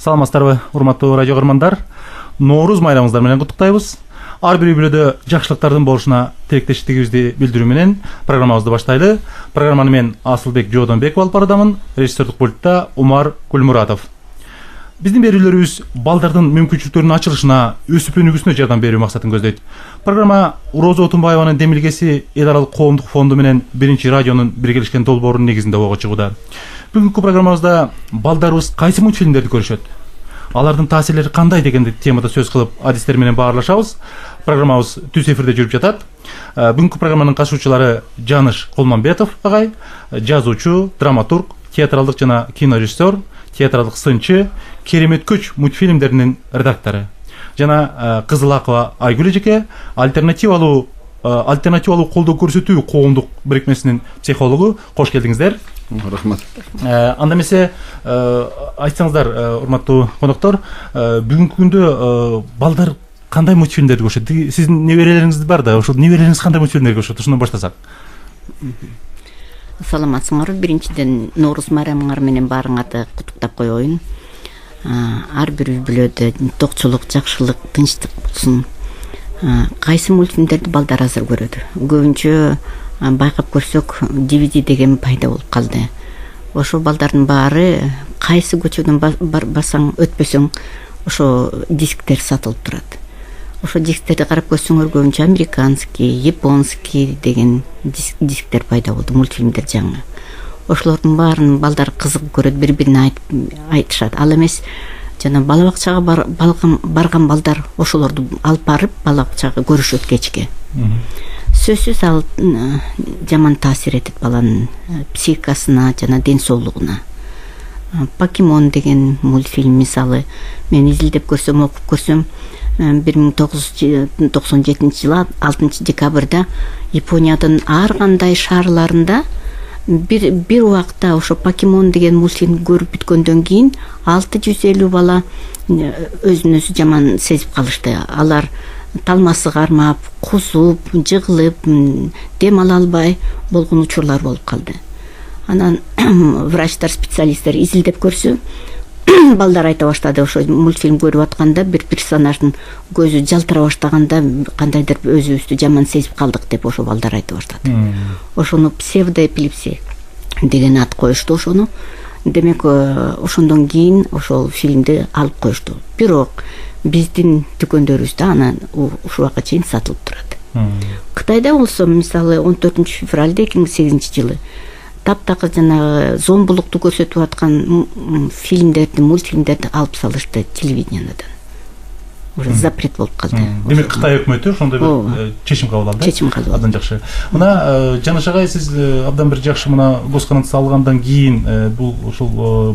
Саламатсыздарбы, урматтуу радио көрөрмандар. Ноорuz майрамыңыздар менен куттуктайбыз. Ар бир үй-бүлөдө жакшылыктардын болушуна тилектештигибизди билдирүү менен программабызды баштайлы. Программаны мен Асылбек Жоодонбеков алып барадамын. Режиссердик пультта Умар Кулмуратов. Биздин берүүлөрүбүз балдардын мүмкүнчүлүктөрүнүн ачылышына, өсүп өнүгүүсүнө жардам берүү максатын көздөйт. Программа Роза Отунбаеванын демилгеси Эл аралык коомдук фонду менен биринчи радионун биргелешкен долбоорунун негизинде ого чыгууда. Бүгүнкү программабызда балдарыбыз кайсы мультфильмдерди көрүшөт? Алардын таасирлери кандай деген темада сөз кылып, адистер менен баарлашабыз. Программабыз түз эфирде жүрүп жатат. Бүгүнкү программанын катышуучулары Жаныш Кулманбетов агай, жазуучу, драматург, театралдык жана кинорежиссер, театралдык сынчы, Керемет көч мультфильмдеринин редактору. Жана Кызылакова Айгүл эжеке, альтернативалуу колдоо көрсөтүү коомдук бирикмесинин психологу. Кош келдиңиздер. Рахмат. Анда эмесе айтсаңыздар, урматтуу коноктор, бүгүнкү күндө балдар кандай мультфильмдерди көрүшөт? Сиздин неберелериңиз бар да, ошол неберелериңиз кандай мультфильмдерди көрүшөт? Ошондон баштасак. Саламатсыңарбы. Биринчиден Ноорuz майрамыңар менен баарыңарды куттуктап коеюн. Ар бир үй-бүлөдө токчулук, жакшылык, тынчтык болсун. Кайсы мультфильмдерди балдар азыр көрөт? Көбүнчө байкап көрсөк, DVD деген пайда болуп калды. Ошо балдардын баары кайсы көчөдөн басаң, өтпөсөң, ошо дисктер сатылып турат. Ошо дисктерди карап көрсөңөр, көбүнчө американский, японский деген дисктер пайда болду, мультфильмдер жаңы. Ошолордун баарын балдар кызыгып көрөт, бири-бирине айтышат. Ал эмес, жана бала бакчага барган балдар ошолорду алып барып бала бакчага көрүшөт кечке. Сөзсүз ал жаман таасир этет баланын психикасына жана ден соолугуна. Покемон деген мультфильм мисалы мен изилдеп көрсөм, окуп көрсөм, 1997 жылы 6 декабрда Япониядын ар кандай шаарларында бир убакта ошо Покемон деген мультфильм көрүп бүткөндөн кийин 650 бала өзүн өзү жаман сезип калышты. Алар талмасы кармап, кузуп, жыгылып, дем ала албай болгон учурлар болуп калды. Анан врачтар, специалисттер изилдеп көрсө, балдар айта баштады, ошо мультфильм көрүп атканда бир персонаждын көзү жалтыра баштаганда кандайдыр өзүбүздү жаман сезип калдык деп ошо балдар айта баштады. Ошону псевдоэпилепсия деген ат коюшту ошону. Демек, ошондон кийин ошол фильмди алып коюшту. Бирок биздин дүкөндөрүбүздө анан ушул убакка чейин сатылып турат. Кытайда болсо, мисалы 14 февралда 2008 жылы таптакыр жанагы зомбулукту көрсөтүп аткан фильмдерди, мультфильмдерди алып салышты телевидениеден. Уже запрет болуп калды. Демек, Кытай өкмөтү ошондой бир чечим кабыл алды. Чечим кабыл алды. Абдан жакшы. Мына Жаныш агай, сиз абдан бир жакшы мына Госканатты алгандан кийин бул ошол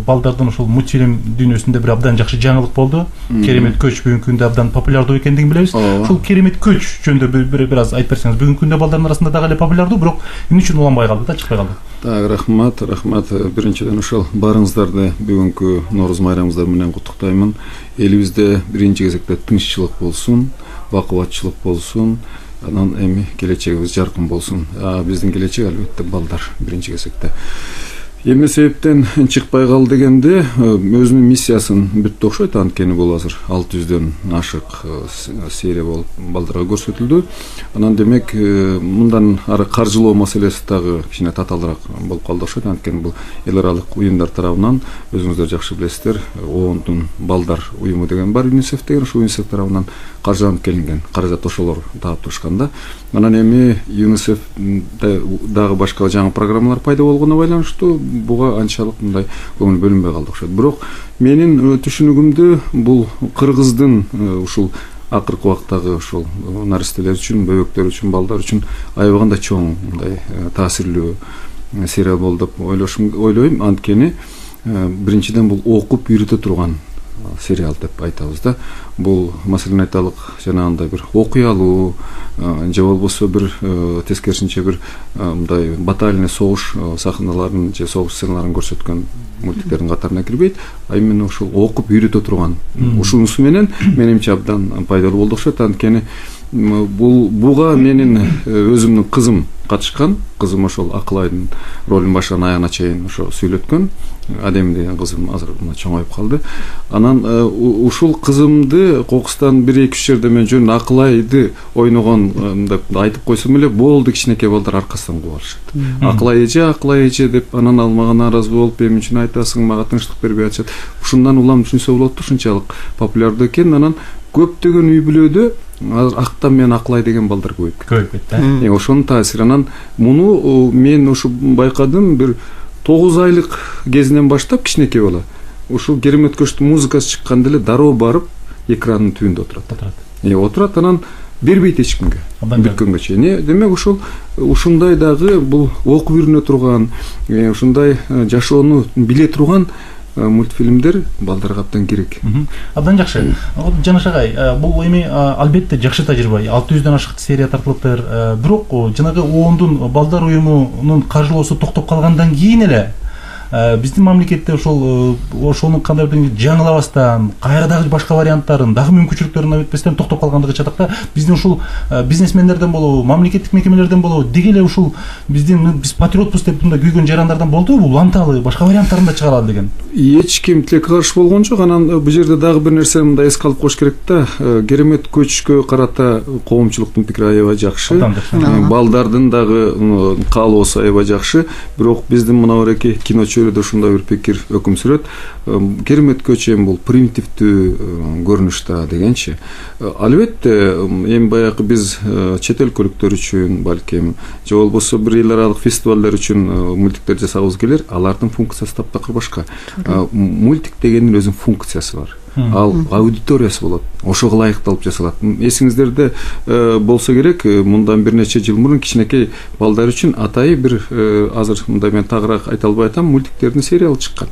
балдардын ошол мультфильм дүйнөсүндө бир абдан жакшы жаңылык болду. Керемет көч бүгүнкү күндө абдан популярдуу экендигин билебиз. Ошол Керемет көч жөнүндө бир аз айтып берсеңиз. Бүгүнкү күндө балдардын арасында дагы эле популярдуу, бирок эмне үчүн уланбай калды да, чыкпай калды? Так, рахмат. Биринчиден ошол баарыңыздарды бүгүнкү Ноорuz майрамыңыздар менен куттуктаймын. Элибизде биринчи кезекте тынччылык болсун, бакубатчылык болсун, анан эми келечегибиз жаркын болсун. Биздин келечек албетте балдар биринчи кезекте. Эмне себептен чыкпай калды дегенде, өзүнүн миссиясын бүттү окшойт, анткени бул азыр 600дөн ашык серия болуп балдарга көрсөтүлдү. Анан демек, мындан ары каржылоо маселеси дагы кичине татаалыраак болуп калды окшойт, анткени бул эл аралык уюмдар тарабынан, өзүңүздөр жакшы билесиздер, ООНдун балдар уюму деген бар, ЮНИСЕФ деген, ошол ЮНИСЕФ тарабынан каржыланып келинген. Каражат ошолор таап турушканда. Анан эми ЮНИСЕФ дагы башка жаңы программалар пайда болгонуна байланыштуу буга анчалык мындай көңүл бөлүнбөй калды окшойт. Бирок менин түшүнүгүмдө бул кыргыздын ушул акыркы убактагы ушул наристелер үчүн, бөбөктөр үчүн, балдар үчүн аябаганда чоң мындай таасирлүү сериал болду деп ойлойм. Анткени биринчиден бул окуп үйрөтө турган сериал деп айтабыз да. Бул маселен айталык жанагындай бир окуялуу же болбосо бир тескерисинче бир мындай батальный согуш сахналарын же согуш сценаларын көрсөткөн мультиктердин катарына кирбейт, а именно ушул окуп үйрөтө турган ушунусу менен менимче абдан пайдалуу болду окшойт. Анткени буга менин өзүмдүн кызым катышкан. Кызым ошол Акылайдын ролун башынан аягына чейин ошо сүйлөткөн. Адем деген кызым азыр мына чоңоюп калды. Анан ушул кызымды кокустан 1-2 жерде мен жөн Акылайды ойногон деп айтып койсом эле болду, кичинекей балдар аркасынан кууп алышат. Акылай эже деп анан ал мага нааразы болуп, эмне үчүн айтасың, мага тынчтык бербей атышат. Ушундан улам түшүнсө болот, ушунчалык популярдуу экен. Анан көптөгөн үй бүлөдө азыр Актан менен Акылай деген балдар көбөйүп кетти. Ошонун таасири. Анан муну мен ушу байкадым, бир 9 айлык кезинен баштап кичинекей бала ушул керемет көчтүн музыкасы чыкканда эле дароо барып экранын түбүндө отурат. Анан бербейт эч кимге. Бир күнгө чейин. Демек ушундай дагы бул окуп үйрөнө турган, ушундай жашоону биле турган мультфильмдер балдарга абдан керек. Абдан жакшы. Жанаш агай, бул эми албетте жакшы тажрыйба. 600дөн ашык серия тартылыптыр. Бирок жанагы ООНдун балдар уюмунун каржылоосу токтоп калгандан кийин эле биздин мамлекетте ошонун кандайдыр бир жаңылабастан, кайра дагы башка варианттарын, дагы мүмкүнчүлүктөрүн өтпөстөн токтоп калгандыгы чатакта биздин ушул бизнесмендерден болобу, мамлекеттик мекемелерден болобу, деги эле ушул биз патриотпуз деп мындай күйгөн жарандардан болдубу? Уланталы башка варианттарын да чыгаралы деген. Эч ким тилекке каршы болгон жок. Анан бул жерде дагы бир нерсе мындай эске алып коюш керек да. Керемет көчкө карата коомчулуктун пикири аябай жакшы. Балдардын дагы каалоосу аябай жакшы. Бирок биздин мына бареки киночөлөдө ушундай бир пикир өкүм сүрөт. Керемет көчө бул примитивдүү көрүнүштө дегенчи. Албетте эми баягы биз чет өлкөлүктөр үчүн балким же болбосо бир эл аралык фестивалдар үчүн мультиктер жасагыбыз келер. Алардын функциясы таптакыр башка. Мультик дегендин өзүнүн функциясы бар. Ал аудиториясы болот. Ошого ылайыкталып жасалат. Эсиңиздерде болсо керек, мындан бир нече жыл мурун кичинекей балдар үчүн атайы бир азыр мындай мен тагыраак айта албай атам, мультиктердин сериалы чыккан.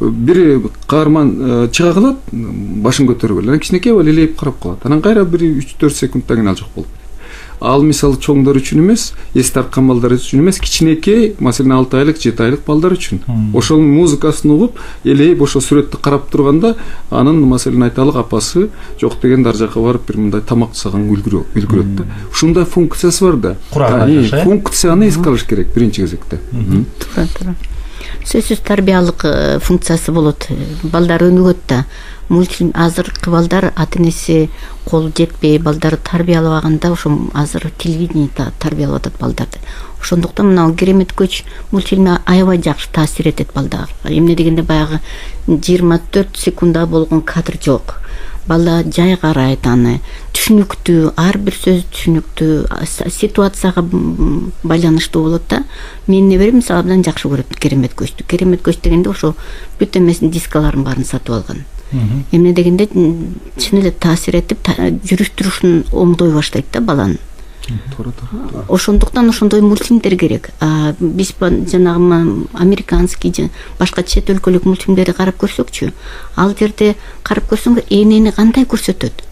Бир каарман чыга калат, башын көтөрүп эле, кичинекей бала элейип карап калат. Анан кайра бир 3-4 секундтан кийин ал жок болуп. Ал мисалы чоңдор үчүн эмес, эс тарткан балдар үчүн эмес, кичинекей, маселен 6 айлык, 7 айлык балдар үчүн. Ошонун музыкасын угуп, элейип ошо сүрөттү карап турганда, анын маселен айталык апасы жок деген даражага барып бир мындай тамак жасаган үлгүрөт да. Ушундай функциясы бар да. Функцияны эске алыш керек биринчи кезекте. Туура. Сөзсүз тарбиялык функциясы болот. Балдар өнүгөт да. Мультфильм азыркы балдар ата-энеси колу жетпей, балдарды тарбиялабаганда ошо азыр телевидение тарбиялап атат балдарды. Ошондуктан мына керемет көч мультфильми аябай жакшы таасир этет балдарга. Эмне дегенде баягы 24 секундда болгон кадр жок. Бала жай карайт аны, түшүнүктүү, ар бир сөз түшүнүктүү, ситуацияга байланыштуу болот да. Мен неберем мисалы абдан жакшы көрөт керемет көчтү. Керемет көч дегенде ошо бүт эмесин дискаларын баарын сатып алган. Эмне дегенде чын эле таасир этип, жүрүш-турушун оңдой баштайт да баланын. Ошондуктан ошондой мультфильмдер керек. Биз жанагы американский же башка чет өлкөлүк мультфильмдерди карап көрсөкчү, ал жерде карап көрсөң энени кандай көрсөтөт.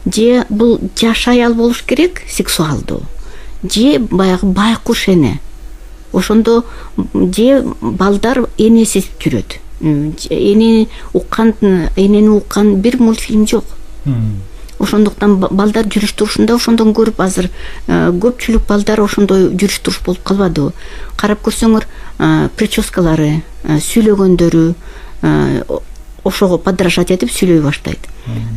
Же бул жаш аял болуш керек, сексуалдуу. Же баягы байкуш эне. Ошондо же балдар энесиз жүрөт. Энени уккан бир мультфильм жок. Ошондуктан балдар жүрүш турушунда ошондон көрүп азыр көпчүлүк балдар ошондой жүрүш туруш болуп калбадыбы. Карап көрсөңөр прическалары, сүйлөгөндөрү ошого подражать этип сүйлөй баштайт.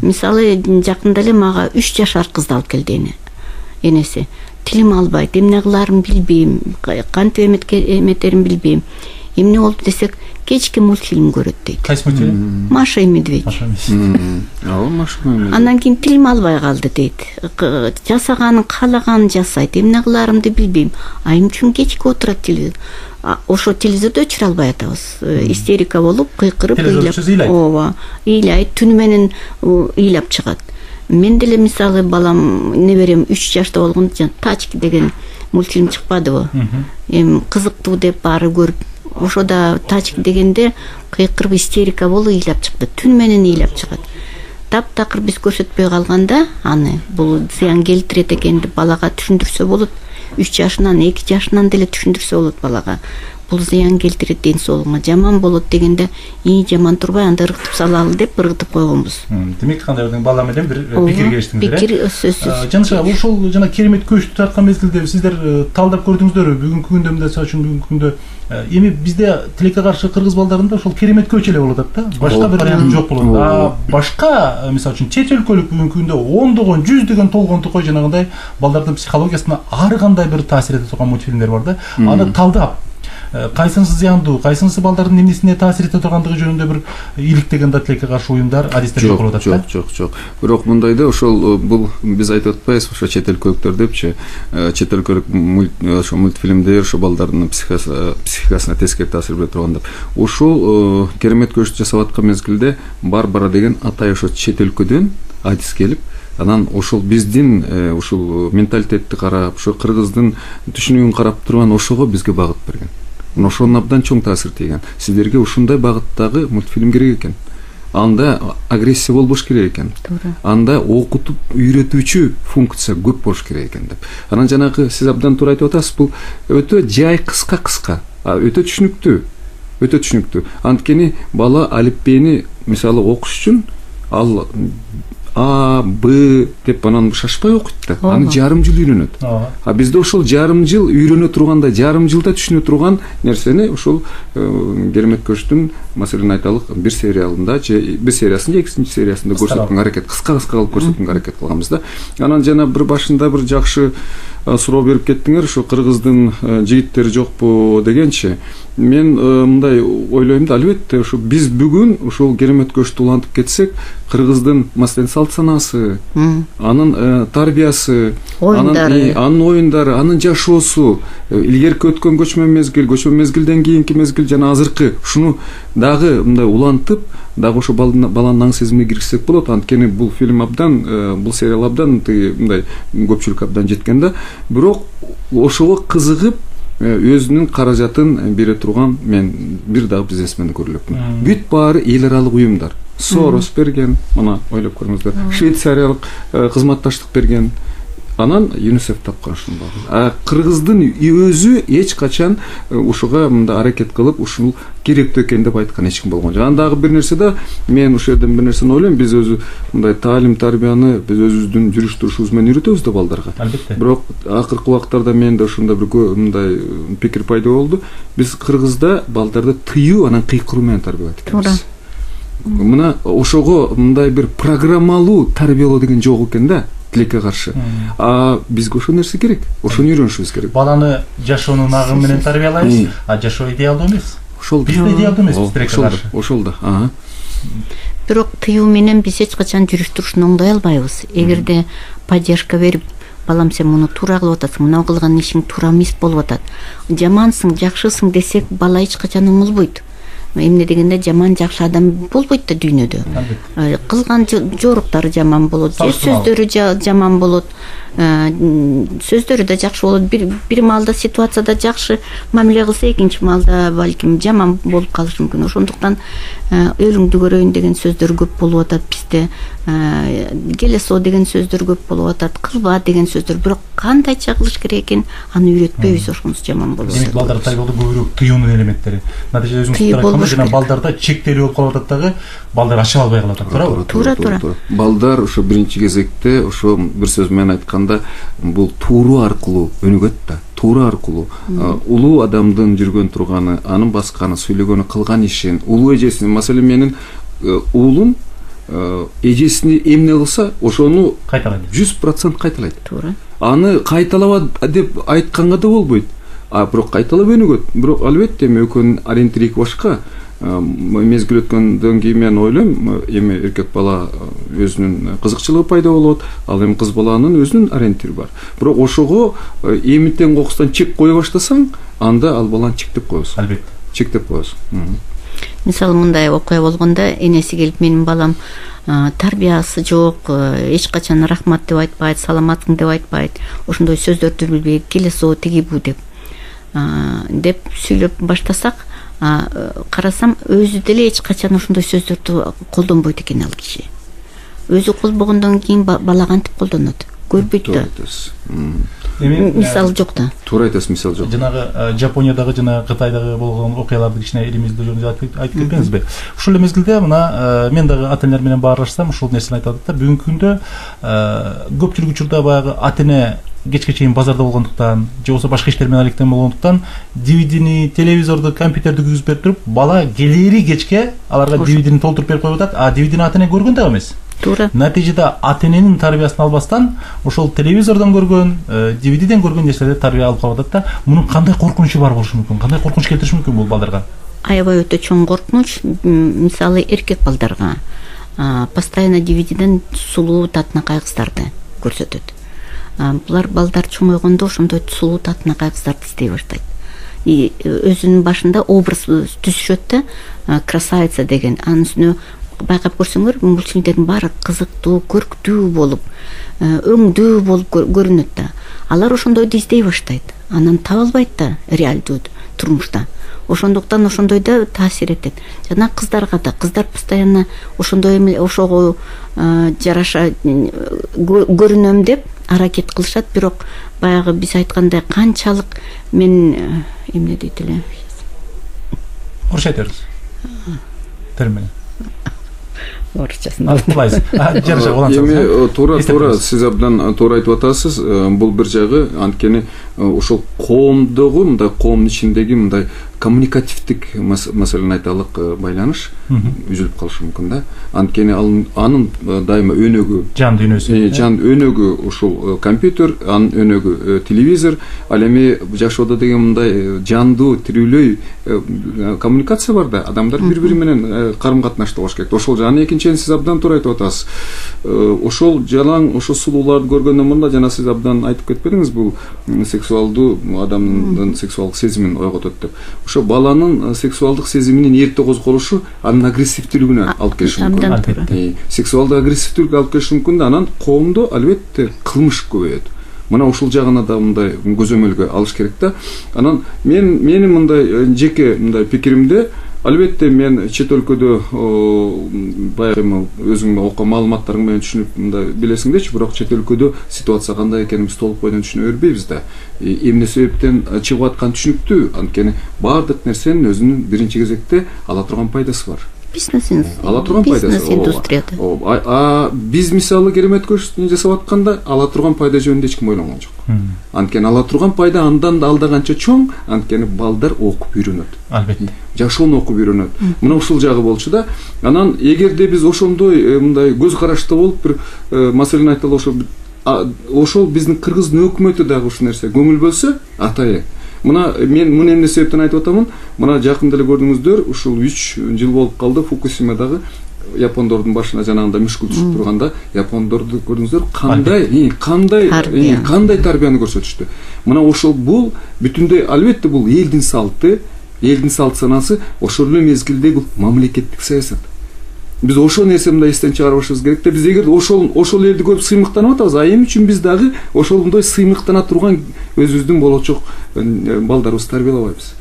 Мисалы жакында эле мага 3 жашар кызды алып келди энеси. Тилим албайт, эмне кыларын билбейм, кантип эметерин билбейм. Эмне болду десек, кечки мультфильм көрөт дейт. Кайсы мультфильм? Маша и медведь. Андан кийин тилим албай калды дейт. Жасаганын каалаганын жасайт, эмне кыларымды билбейм. Айым үчүн кечки отурат телевизор. Ошо телевизорду өчүрө албай атабыз. Истерика болуп, кыйкырып, ыйлайт, түнү менен ыйлап чыгат. Мен деле мисалы балам неберем 3 жашта болгондо Тачки деген мультфильм чыкпадыбы? Эми кызыктуу деп баары көрүп, ошода Тачки дегенде кыйкырып истерика болуп ыйлап чыкты. Түн менен ыйлап чыгат. Таптакыр биз көрсөтпөй калганда аны бул зыян келтирет экенди балага түшүндүрсө болот. 3 жашынан, 2 жашынан деле түшүндүрсө болот балага. бул зыян келтирет ден соолугуңа, жаман болот дегенде жаман турбай анда ыргытып салалы деп ыргытып койгонбуз. Демек кандай бирден балдар менен бир пикир келиштиңиздер. Пикир сөзсүз. Жаныша ушул жана керемет көчтү тарткан мезгилде сиздер талдап көрдүңүздөрбү? Бүгүнкү күндө мисалы үчүн бүгүнкү күндө эми бизде тилекке каршы кыргыз балдарында ошол керемет көч эле болуп атат да. Башка бир вариант жок болот. Башка мисалы үчүн чет өлкөлүк бүгүнкү күндө ондогон, жүздөгөн толгонтукой жанагындай балдардын психологиясына ар кандай бир таасир эте турган мультфильмдер бар да. Аны талдап кайсынысы зыяндуу, кайсынысы балдардын эмнесине таасир эте тургандыгы жөнүндө бир иликтеген да тилекке каршы уюмдар, адистер жок болуп атат да. Жок. Бирок мындай да, ошол бул биз айтып атпайбызбы, ошо чет өлкөлүктөр депчи, чет өлкөлүк ошо мультфильмдер ошо балдардын психикасына тескери таасир бере турган деп. Ошол керемет көчтү жасап аткан мезгилде Барбара деген атай ошо чет өлкөдөн адис келип, анан ошол биздин ушул менталитетти карап, ошо кыргыздын түшүнүгүн карап турган ошого бизге багыт берген. Ошонун абдан чоң таасир тийген. Сиздерге ушундай багыттагы мультфильм керек экен. Анда агрессия болбош керек экен. Анда окутуп үйрөтүүчү функция көп болуш керек экен деп. Анан жанагы сиз абдан туура айтып атасыз, бул өтө жай кыска, өтө түшүнүктүү. Анткени бала алифбени мисалы окуш үчүн ал А, Б деп анан шашпай окуйт да. Аны жарым жыл үйрөнөт. Бизде ошол жарым жыл үйрөнө турганда, жарым жылда түшүнө турган нерсени ошол керемет көчтүн, маселен айталык, бир сериалында же бир сериясында, экинчи сериясында көрсөткөнгө аракет, кыска кылып көрсөткөнгө аракет кылганбыз да. Анан жана бир башында бир жакшы суроо берип кеттиңер, ошо кыргыздын жигиттери жокпу дегенчи. Мен мындай ойлойм да, албетте ошо биз бүгүн ошол керемет көчтү улантып кетсек, кыргыздын маселен салт санаасы, анын тарбиясы, анын оюндары, анын жашоосу, илгерки өткөн көчмө мезгилден кийинки мезгил жана азыркы, ушуну дагы мындай улантып, дагы ошо баланын аң сезимине киргизсек болот. Анткени бул фильм абдан, бул сериал абдан мындай көпчүлүк абдан жеткен да. Бирок ошого кызыгып өзүнүн каражатын бере турган мен бир дагы бизнесменди көрүлөкмүн. Бүт баары эл аралык уюмдар. Сорос берген, мына ойлоп көрүңүздөр. Швейцариялык кызматташтык берген. Анан ЮНИСЕФ тапкан ушун багы. Кыргыздын өзү эч качан ушуга мындай аракет кылып, ушул керектүү экен деп айткан эч ким болгон жок. Анан дагы бир нерсе да, мен ушул жерден бир нерсени ойлойм, биз өзү мындай таалим тарбияны биз өзүбүздүн жүрүш турушубуз менен үйрөтөбүз да балдарга. Албетте. Бирок акыркы убактарда менде ушундай бир мындай пикир пайда болду. Биз Кыргызда балдарды тыюу анан кыйкыруу менен тарбиялайт экенбиз. Мына ошого мындай бир программалуу тарбиялоо деген жок экен да. Тилекке каршы. Бизге ошол нерсе керек. Ошону үйрөнүшүбүз керек. Баланы жашоонун агымы менен тарбиялайбыз, жашоо идеалдуу эмес. Биз идеалдуу эмеспиз тилекке каршы. Ошол да. Бирок тыюу менен биз эч качан жүрүш турушун оңдой албайбыз. Эгерде поддержка берип, балам сен муну туура кылып атасың, мына кылган ишиң туура эмес болуп атат, жамансың, жакшысың десек, бала эч качан оңолбойт. Эмне дегенде жаман жакшы адам болбойт да дүйнөдө. Кылган жоруктары жаман болот, сөздөрү жаман болот, сөздөрү да жакшы болот. Бир маалда ситуацияда жакшы мамиле кылса, экинчи маалда балким жаман болуп калышы мүмкүн. Ошондуктан өлүңдү көрөйүн деген сөздөр көп болуп атат бизде. Келесо деген сөздөр көп болуп атат, кылба деген сөздөр. Бирок кандайча кылыш керек экен, аны үйрөтпөйбүз, ошонусу жаман болот. Демек балдар тарбиялоодо көбүрөөк тыюунун элементтери. Натыйжада өзүңүз балдарда чектелүү болуп калып атат дагы, балдар ача албай калып атат, туура. Балдар ошо биринчи кезекте ошо бир сөз менен айтканда бул тууруу аркылуу өнүгөт да. Тууру аркылуу улуу адамдын жүргөн турганы, анын басканы, сүйлөгөнү, кылган ишин, улуу эжесин, маселен менин уулум эжесини эмне кылса, ошону кайталайт. 100% кайталайт. Туура. Аны кайталаба деп айтканга да болбойт. Бирок кайталап өнүгөт. Бирок албетте экөөнүн ориентири башка. Мезгил өткөндөн кийин мен ойлойм, эми эркек бала өзүнүн кызыкчылыгы пайда болот, ал эми кыз баланын өзүнүн ориентири бар. Бирок ошого эмитен кокустан чек кое баштасаң, анда ал баланы чектеп коесуң. Албетте. Чектеп коесуң. Мисалы мындай окуя болгондо энеси келип, менин балам тарбиясы жок, эч качан рахмат деп айтпайт, саламатсың деп айтпайт, ошондой сөздөрдү билбейт, келесо тиги бу деп сүйлөп баштасак, карасам өзү деле эч качан ошондой сөздөрдү колдонбойт экен ал киши. Өзү колдонбогондон кийин бала кантип колдонот? көрбөйт туура да. айтасыз. Мисал жок да. Туура айтасыз, мисал жок. Жанагы Жапониядагы жана Кытайдагы болгон окуяларды кичине элимизде жөнүндө айтып кетпеңизби? Ушул эле мезгилде мына мен дагы ата энелер менен баарлашсам ушул нерсени айтып атат да, бүгүнкү күндө көпчүлүк учурда баягы ата эне кечке чейин базарда болгондуктан же болбосо башка иштер менен алектен болгондуктан DVD-ни, телевизорду, компьютерди күйгүзүп берип туруп, бала келери кечке аларга DVD-ни толтуруп берип коюп атат, а DVD-ни ата эне көргөн да эмес. Туура. Натыйжада ата эненин тарбиясын албастан ошол телевизордон көргөн, DVD-ден көргөн нерселерди тарбия алып калып атат да, мунун кандай коркунучу бар болушу мүмкүн? Кандай коркунуч келтириши мүмкүн бул балдарга? Аябай өтө чоң коркунуч. Мисалы эркек балдарга постоянно DVD-ден сулуу татынакай кыздарды көрсөтөт. Булар балдар чоңойгондо ошондой сулуу татынакай кыздарды издей баштайт. И өзүнүн башында образ түзүшөт да, красавица деген. Анын үстүнө байкап көрсөңөр, мультфильмдердин баары кызыктуу, көрктүү болуп, өңдүү болуп көрүнөт да. Алар ошондойду издей баштайт. Анан таба албайт да реалдуу турмушта. Ошондуктан ошондойдо таасир этет. Жана кыздарга да, кыздар постоянно ошондой ошого жараша көрүнөм деп аракет кылышат, бирок баягы биз айткандай канчалык мен эмне дейт эле? Орусча айтыңыз. Терим менен. Орусчасын Алып жараша улантсаңыз. Эми туура сиз абдан туура айтып атасыз. Бул бир жагы анткени ошол коомдогу, мындай коомдун ичиндеги мындай коммуникативдик маселени айталык байланыш үзүлүп калышы мүмкүн да. Анткени анын дайыма өнөгү, жан дүйнөсү, жан өнөгү ушул компьютер, анын өнөгү телевизор, ал эми жашоодо деген мындай жандуу, тирүүлөй коммуникация бар да. Адамдар бири-бири менен карым катнашта болуш керек. Ошол жана экинчиден сиз абдан туура айтып атасыз. Ошол жалаң, ошол сулууларды көргөндөн мурда жана сиз абдан айтып кетпедиңиз, бул сексуалдуу адамдын сексуалдык сезимин ойготот деп. Ошо баланын сексуалдык сезиминин эрте козголушу анын агрессивдүүлүгүнө алып келиши мүмкүн. Сексуалдык агрессивдүүлүккө алып келиши мүмкүн да, анан коомдо албетте кылмыш көбөйөт. Мына ушул жагына да мындай көзөмөлгө алыш керек да. Анан менин мындай жеке мындай пикиримде, албетте мен чет өлкөдө баягы өзүңдүн окуу маалыматтарың менен түшүнүп мындай билесиңдерчи, бирок чет өлкөдө ситуация кандай экенин биз толук бойдон түшүнө бербейбиз да. Эмне себептен чыгып атканы түшүнүктүү, анткени баардык нерсенин өзүнүн биринчи кезекте ала турган пайдасы бар. Бизнес, ала турган пайдасы. Бизнес индустрияда. Биз мисалы керемет жасап атканда ала турган пайда жөнүндө эч ким ойлонгон жок. Анткени ала турган пайда андан да алда канча чоң, анткени балдар окуп үйрөнөт. Албетте. Жашоон окуп үйрөнөт. Мына ушул жагы болчу да. Анан эгерде биз ошондой мындай көз карашта болуп бир маселени айталы, ошол биздин кыргыздын өкмөтү дагы ушул нерсе көңүл бөлсө, атайын. Мына мен муну эмне себептен айтып атамын? Мына жакында эле көрдүңүздөр, ушул 3 жыл болуп калды Фукусимадагы япондордун башына жанагында мүшкүл түшүп турганда, япондорду көрдүңүздөр кандай тарбияны көрсөтүштү. Мына ошол бул бүтүндөй, албетте бул элдин салты санасы, ошол эле мезгилде бул мамлекеттик саясат. Биз ошол нерсени да эстен чыгарбашыбыз керек да. Биз эгер ошол элди көрүп сыймыктанып атабыз, а эмне үчүн биз дагы ошондой сыймыктана турган өзүбүздүн болочок балдарыбызды тарбиялабайбыз?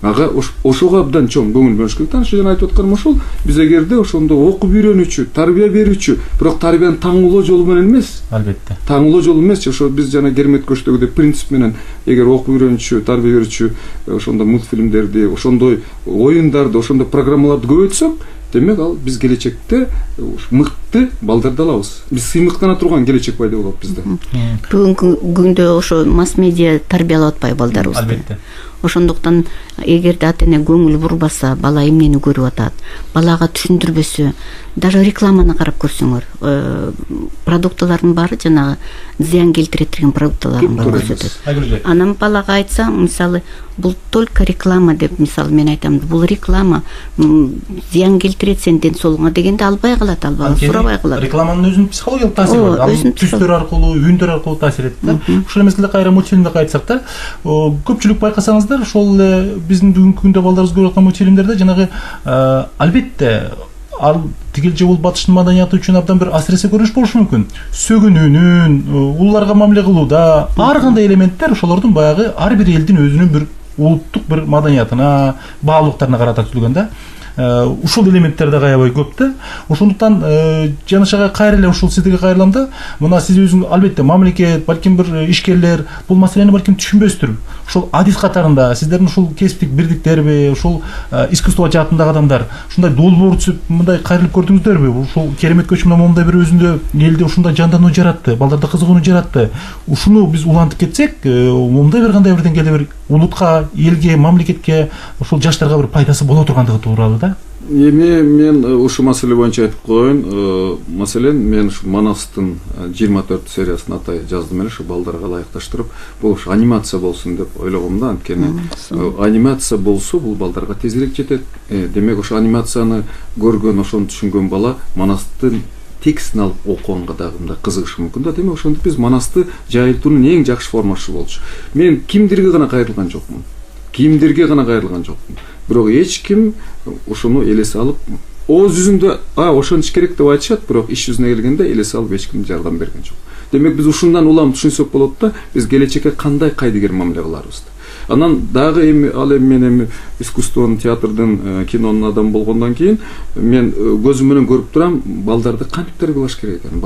Ага ошого абдан чоң көңүл бөлүш керек. Таныш жана айтып атканым ошол. Биз эгерде ошондо окуп үйрөнүүчү, тарбия берүүчү, бирок тарбиянын таңуулоо жолу менен эмес. Албетте. Таңуулоо жолу эмес, ошо биз жана керемет көчтөгүдөй принцип менен эгер окуп үйрөнүүчү, тарбия берүүчү ошондой мультфильмдерди, ошондой оюндарды, ошондой программаларды көбөйтсөк, демек ал биз келечекте мыкты балдарды алабыз. Биз сыймыктана турган келечек пайда болот бизде. Бүгүнкү күндө ошо масс медиа тарбиялап атпайбы балдарыбызды? Албетте. Ошондуктан эгерде ата эне көңүл бурбаса, бала эмнени көрүп атат, балага түшүндүрбөсө, даже рекламаны карап көрсөңөр, продуктылардын баары жанагы зыян келтирет деген продуктыларын бар көрсөтөт. Анан балага айтса, мисалы, бул только реклама деп, мисалы мен айтам, бул реклама зыян келтирет сенин ден соолугуңа дегенде албай калат, сурабай калат. Рекламанын өзүнүн психологиялык таасири бар. Түстөр аркылуу, үндөр аркылуу таасир этет да. Ушул мезгилде кайра мультфильмди айтсак да, көпчүлүк байкасаңыздар, ошол эле биздин бүгүнкү күндө балдарыбыз көрүп аткан мультфильмдерде жанагы албетте ал тигил же бул батыштын маданияты үчүн абдан бир асыресе көрүнүш болушу мүмкүн. Сөгүнүүнүн, улууларга мамиле кылууда ар кандай элементтер ошолордун баягы ар бир элдин өзүнүн бир улуттук бир маданиятына, баалуулуктарына карата түзүлгөн да. ушул элементтер да аябай көп да. Ошондуктан жанышага кайра эле ушул сиздерге кайрылам да. Мына сиз өзүңүз албетте мамлекет, балким бир ишкерлер бул маселени балким түшүнбөстүр. Ушул адис катарында сиздердин ушул кесиптик бирдиктерби, ушул искусство жаатындагы адамдар ушундай долбоор түзүп мындай кайрылып көрдүңүздөрбү? Ушул керемет көчмө момундай бир өзүндө элде ушундай жандануу жаратты, балдарда кызыгууну жаратты. Ушуну биз улантып кетсек, момундай бир кандай бир деңгээлде бир улутка, элге, мамлекетке, ушул жаштарга бир пайдасы боло тургандыгы тууралуу да. Эми мен ушул маселе боюнча айтып коеюн. Маселен мен ушу Манастын 24 сериясын атай жаздым эле, ушу балдарга ылайыкташтырып, бул ушу анимация болсун деп ойлогом да. Анткени анимация болсо бул балдарга тезирээк жетет. Демек ошо анимацияны көргөн, ошону түшүнгөн бала Манастын текстин алып окуганга дагы мындай кызыгышы мүмкүн да. Демек ошондук биз Манасты жайылтуунун эң жакшы формасы болчу. Мен кимдирге гана кайрылган жокмун. Кимдирге гана кайрылган жокмун. Бирок эч ким ошону элесе алып, ооз жүзүндө ошончу керек деп айтышат, бирок иш жүзүнө келгенде элесе алып эч ким жардам берген жок. Демек биз ушундан улам түшүнсөк болот да, биз келечекке кандай кайдыгер мамиле кыларбыз. Анан дагы мен искусствонун, театрдын, кинонун адамы болгондон кийин мен көзүм менен көрүп турам, балдарды кантип тарбиялаш керек экенин.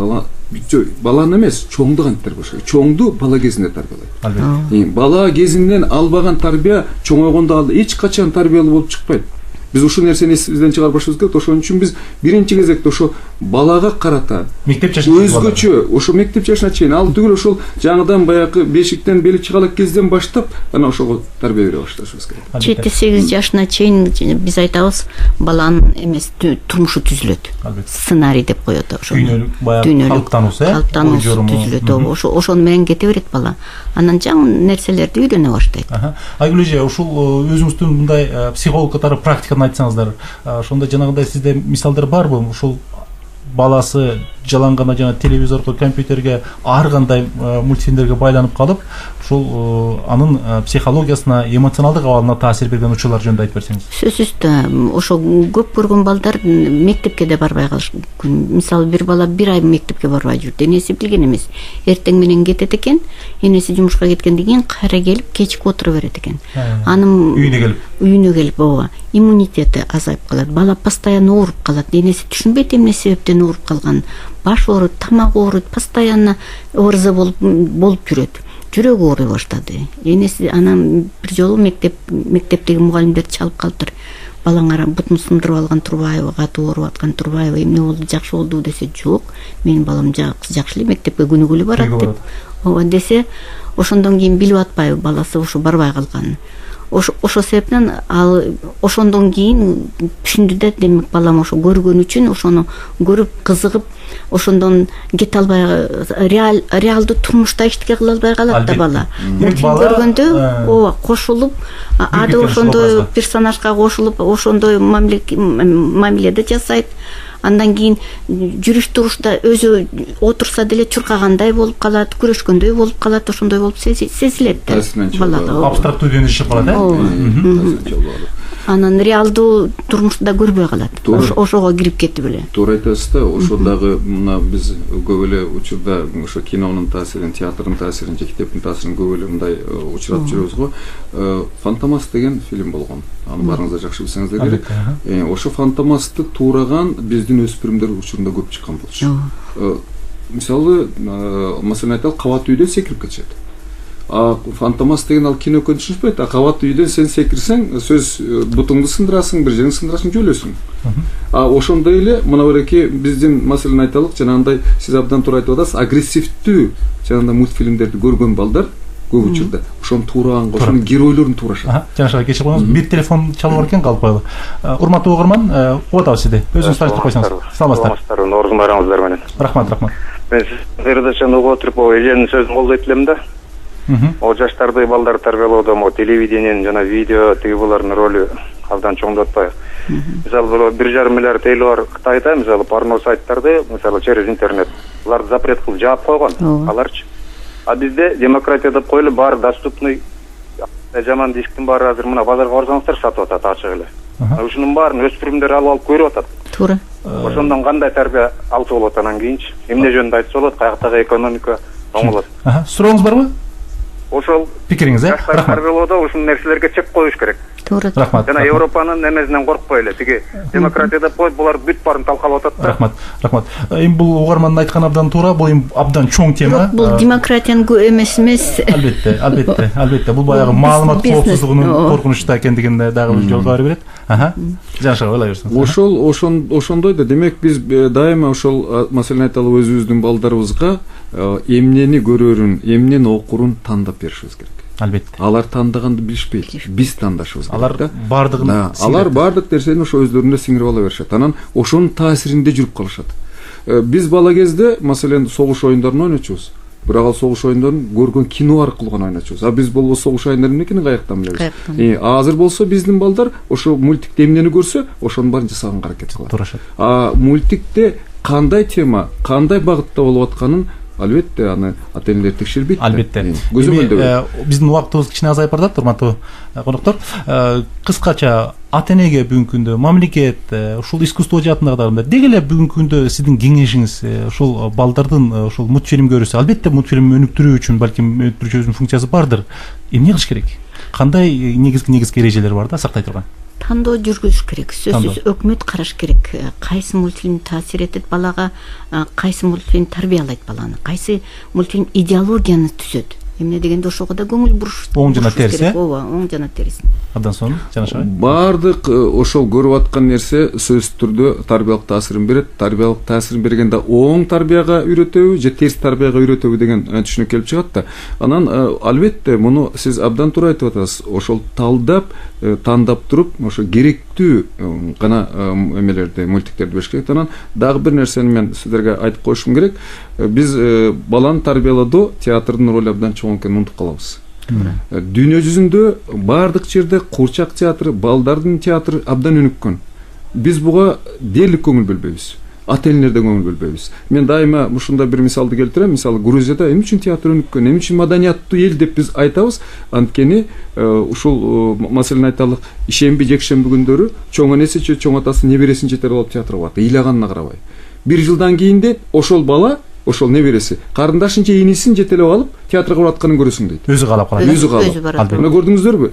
Баланы эмес, чоңду кантип тарбиялаш керек. Чоңду бала кезинде тарбиялайт. Бала кезинен албаган тарбия чоңойгондо ал эч качан тарбиялуу болуп чыкпайт. Биз ушул нерсени эсибизден чыгарбашыбыз керек. Ошон үчүн биз биринчи кезекте ошо балага карата мектеп жашына өзгөчө, ошо мектеп жашына чейин ал түгүл ошол жаңыдан баягы бешиктен бели чыгалак кезден баштап ана ошого тарбия бере башташыбыз керек. 7-8 жашына чейин биз айтабыз, баланын эмес турмушу түзүлөт. Сценарий деп коет ошо. Дүйнөлүк калыптануусу түзүлөт. Ошону менен кете берет бала. Анан жаңы нерселерди үйрөнө баштайт. Айгүл эже, ушул өзүңүздүн мындай психолог катары практиканы айтсаңыздар, ошондо жанагындай сизде мисалдар барбы? Ушул баласы жалангана жана телевизорго, компьютерге, ар кандай мультфильмдерге байланып калып, ушул анын психологиясына, эмоционалдык абалына таасир берген учурлар жөнүндө айтып берсеңиз. Сөзсүз, ошо көп көргөн балдар мектепке да барбай калыш. Мисалы бир бала 1 ай мектепке барбай жүрдү. Энеси билген эмес. Эртең менен кетет экен, энеси жумушка кеткенден кийин кайра келип кечке отура берет экен. Анын үйүнө келип, ооба, иммунитети азайып калат. Бала постоянно ооруп калат. Энеси түшүнбөйт эмне себептен ооруп калганын. Баш ооруйт, тамак ооруйт, постоянно ОРЗ болуп жүрөт. Жүрөгү ооруй баштады. Энеси анан бир жолу мектептеги мугалимдер чалып калыптыр. Балаңар бутун сындырып алган турбайбы, катуу ооруп аткан турбайбы, эмне болду, жакшы болду десе, жок, менин балам жакшы эле мектепке күнүгүлүү барат деп. Ооба десе, ошондон кийин билип атпайбы баласы ошо барбай калганын. Ошо себептен ал ошондон кийин түшүндү да, демек балам ошо көргөн үчүн, ошону көрүп кызыгып, ошондон кете албай, реалдуу турмушта эчтеке кыла албай калат да бала. Мультфильм көргөндө ооба кошулуп, ады ошондой персонажга кошулуп, ошондой мамиледе жасайт. Андан кийин жүрүш турушта өзү отурса деле чуркагандай болуп калат, күрөшкөндөй болуп калат, ошондой болуп сезилет да балага. Абстрактуу дүйнөдө жашап калат, Анан реалдуу турмушта көрбөй калат. Ошого кирип кетип эле. Туура айтасыз да, ошо дагы мына биз көп эле учурда ошо кинонун таасирин, театрдын таасирин, китептин таасирин көп эле мындай учуратып жүрөбүз го. Фантомас деген фильм болгон. Аны барыңыздар жакшы билсеңиздер керек. Ошо Фантомасты туураган биздин өспүрүмдөр учурунда көп чыккан болчу. Мисалы, маселен айталы, кабат үйдөн секирип кетишет. Фантомас деген ал кино өкөнү түшүнбөйт. Кабат үйдөн сен секирсең, сөз бутуңду сындырасың, бир жериңди сындырасың, жөлөсүң. Ошондой эле мына береки биздин маселени айталык, жанагындай сиз абдан туура айтып атасыз, агрессивдүү жанагындай мультфильмдерди көргөн балдар көп учурда ошону туураганга, ошонун геройлорун туурашат. Жанашага кечирип коюңуз, бир телефон чалып баркен калып койду. Урматтуу угарман, угат атабыз сизди. Өзүңүз таанышып койсоңуз. Саламатсыздар. Нооруз майрамыңыздар менен. Рахмат. Мен передачаны угуп отуруп, эженин сөзүн колдойт элем да. О жаштарды, балдарды тарбиялоодо телевидениенин жана видео тыйбылардын ролу абдан чоң деп атпайбы. Мисалы 1,5 миллиард эли бар Кытайда, мисалы порно сайттарды, мисалы через интернет, аларды запрет кылып жаап койгон. Аларчы. А бизде демократия деп коелу, баары доступный, жаман дисктин баары азыр мына базарга барсаңыздар сатып атат ачык эле. Ушунун баарын өспүрүмдөр алып көрүп атат. Туура. Ошондон кандай тарбия алса болот анан кийинчи? Эмне жөнүндө айтса болот, каяктагы экономика оңолот. Сурооңуз барбы? Ошол пикириңиз, рахмат. Тарбиялоодо ушул нерселерге чек коюш керек. Туура. Рахмат. Жана Европанын эмесинен коркпой эле. Тиги демократия деп коет, булар бүт баарын талкалап атат да. Рахмат. Эми бул угармандын айтканы абдан туура, бул эми абдан чоң тема. Бул демократиянын эмес. Албетте. Бул баягы маалымат коопсуздугунун коркунучта экендигине дагы бир жол кабар берет. Жанша ойлой берсиң. Ошондой да, демек биз дайыма ошол маселени айталы өзүбүздүн балдарыбызга эмнени көрөрүн, эмнени окурун тандап беришибиз керек. Албетте. Алар тандаганды билишпейт. Биз тандашыбыз керек. Алар бардыгын алар бардык нерсени ошо өздөрүнө сиңирип ала беришет. Анан ошонун таасиринде жүрүп калышат. Биз бала кезде маселен согуш оюндарын ойночубуз. Бирок ал согуш оюндарын көргөн кино аркылуу гана ойночубуз. Биз болбосо согуш оюндарын эмнекini каяктан билебиз? Азыр болсо биздин балдар ошо мультикте эмнени көрсө, ошонун баарын жасаганга аракет кылат. Мультикте кандай тема, кандай багытта болуп атканын албетте аны ата-энелер текшербейт. Албетте. Биздин убактыбыз кичине азайып барат, урматтуу коноктор. Кыскача ата-энеге бүгүнкү күндө мамлекет ушул искусство жаатындагы деги эле бүгүнкү күндө сиздин кеңешиңиз ушул балдардын ушул мультфильм көрүүсү, албетте мультфильм өнүктүрүү үчүн балким өнүктүрүүчү функциясы бардыр. Эмне кылыш керек? Кандай негизги эрежелер бар да сактай турган? Тандоо жүргүзүш керек. Сөзсүз өкмөт караш керек. Кайсы мультфильм таасир этет балага, кайсы мультфильм тарбиялайт баланы, кайсы мультфильм идеологияны түзөт. Эмне дегенде ошого да көңүл буруш. Оң жана терси. Ооба, оң жана терси. Абдан сонун, жанашабай. Бардык ошол көрүп аткан нерсе сөзсүз түрдө тарбиялык таасирин берет. Тарбиялык таасирин бергенде оң тарбияга үйрөтөбү же терс тарбияга үйрөтөбү деген түшүнүк келип чыгат да. Анан албетте муну сиз абдан туура айтып атасыз. Ошол талдап, тандап туруп, ошо керектүү гана эмелерди, мультиктерди бериш керек. Анан дагы бир нерсени мен сиздерге айтып коюшум керек. Биз баланы тарбиялоодо театрдын ролу абдан чоң экенин унутуп калабыз. Дүйнө жүзүндө бардык жерде курчак театры, балдардын театры абдан өнүккөн. Биз буга дээрлик көңүл бөлбөйбүз. Ата-энелер да көңүл бөлбөйбүз. Мен дайыма ушундай бир мисалды келтирем. Мисалы Грузияда эмне үчүн театр өнүккөн, эмне үчүн маданияттуу эл деп биз айтабыз. Анткени ушул маселени айталык, ишемби, жекшемби күндөрү чоң энеси же чоң атасы небересин жетелеп алып театрга барат. Ыйлаганына карабай. Бир жылдан кийинде ошол бала, ошол небереси карындашын же инисин жетелеп алып театрга баратканын көрөсүң дейт. Өзү каалап калат. Өзү каалап. Мына көрдүңүздөрбү?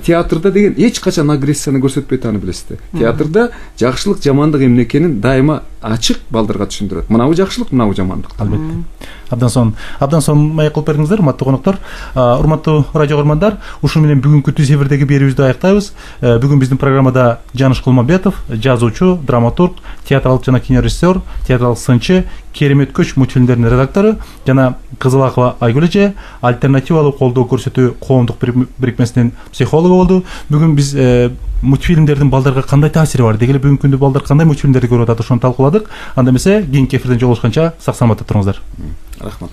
Театрда деген эч качан агрессияны көрсөтпөйт, аны билесиздер. Театрда жакшылык, жамандык эмне экенин дайыма ачык балдарга түшүндүрөт. Мынабу жакшылык, мынабу жамандык. Албетте. Абдан сонун маек кылып бердиңиздер, урматтуу коноктор. Урматтуу радио көрөрмандар, ушун менен бүгүнкү түз эфирдеги берүүбүздү аяктайбыз. Бүгүн биздин программада Жаныш Кулмамбетов, жазуучу, драматург, театралык жана кинорежиссер, театралык сынчы, Керемет көч мультфильмдеринин редактору жана Кызылакова Айгүл эже, альтернативалуу колдоо көрсөтүү коомдук бирикмесинин психологу болду. Бүгүн биз мультфильмдердин балдарга кандай таасири бар, деги эле бүгүнкү күндө балдар кандай мультфильмдерди көрүп атат, ошону талкууладык. Анда эмесе кийинки эфирден жолугушканча сак саламатта туруңуздар. Рахмат.